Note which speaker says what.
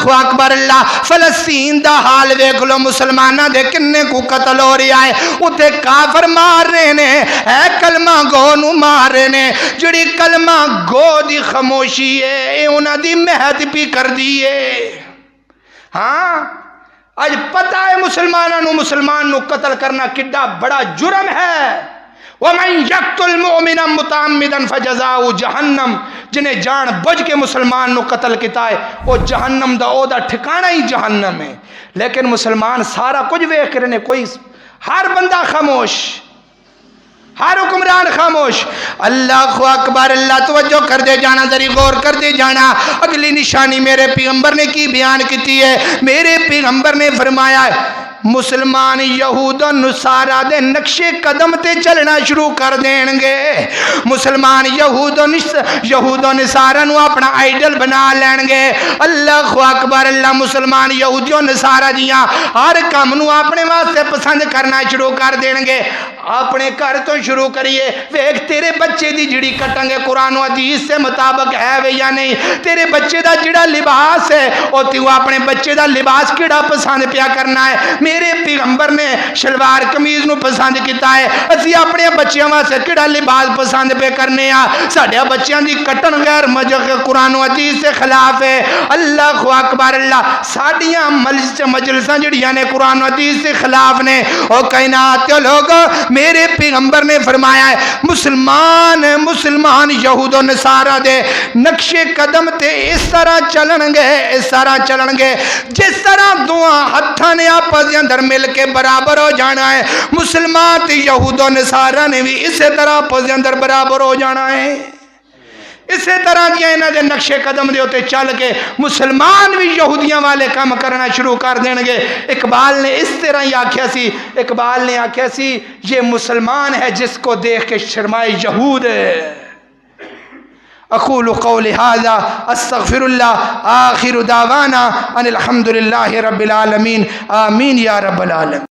Speaker 1: اللہ اکبر اللہ فلسطین دا حال ویکھ لو مسلماناں دے کنے کو قتل ہو رہا ہے اوتے کافر مار رہے نے اے کلمہ گو نو مار رہے نے جڑی کلمہ گو دی خاموشی ہے اے انہاں دی مہد بھی کر دیے ہاں اج پتہ ہے مسلمان نو قتل کرنا کڈا بڑا جرم ہے وَمَنْ يَقْتُلْ مُؤْمِنًا مُتَعَمِّدًا فَجَزَاؤُهُ جہنم جنہیں جان بوجھ کے مسلمان نو قتل کیتا ہے وہ جہنم دا او دا ٹھکانہ ہی جہنم ہے لیکن مسلمان سارا کچھ ویکھ رہے نے کوئی ہر بندہ خاموش ہر حکمران خاموش اللہ اکبر اللہ توجہ کر دے جانا ذری غور کر دے جانا اگلی نشانی میرے پیغمبر نے کی بیان کیتی ہے میرے پیغمبر نے فرمایا ہے مسلمان یہود و نصارہ دے نقش قدم تے چلنا شروع کر دیں گے مسلمان یہود و نصارہ نو اپنا آئیڈل بنا لیں گے اللہ اکبر اللہ مسلمان یہودی و نصارہ دیاں ہر کام نو اپنے واسطے پسند کرنا شروع کر دیں گے اپنے گھر تو شروع کریے ویکھ تیرے بچے دی جڑی کٹنگے قرآن و حدیث سے مطابق ہے وے یا نہیں تیرے بچے دا جڑا لباس ہے او تیو اپنے بچے دا لباس کیڑا پسند پیا کرنا ہے میرے پیغمبر نے شلوار قمیض نو پسند کیتا ہے اسی اپنے بچیاں واسطے کیڑا لباس پسند پہ کرنے آ ساڈے بچیاں دی کٹن غیر قرآن و حدیث سے خلاف ہے اللہ اکبر اللہ ساڈیاں مجلساں جڑیاں نے قرآن و حدیث سے خلاف نے او کائنات کے لوگ میرے پیغمبر نے فرمایا ہے مسلمان یہود و نصارہ دے نقش قدم تے اس طرح چلن گے جس طرح دعا ہتھاں نے آپس دے اندر مل کے برابر ہو جانا ہے مسلمان تے یہود و نصارہ نے بھی اسی طرح آپس دے اندر برابر ہو جانا ہے اسی طرح دیا انہاں دے نقش قدم دے ہوتے چل کے مسلمان بھی یہودیاں والے کام کرنا شروع کر دیں گے اقبال نے اس طرح ہی آکھیا سی یہ مسلمان ہے جس کو دیکھ کے شرمائے یہود اقول قولی هذا استغفر اللہ آخر دعوانا ان الحمدللہ رب العالمین آمین یا رب العالمین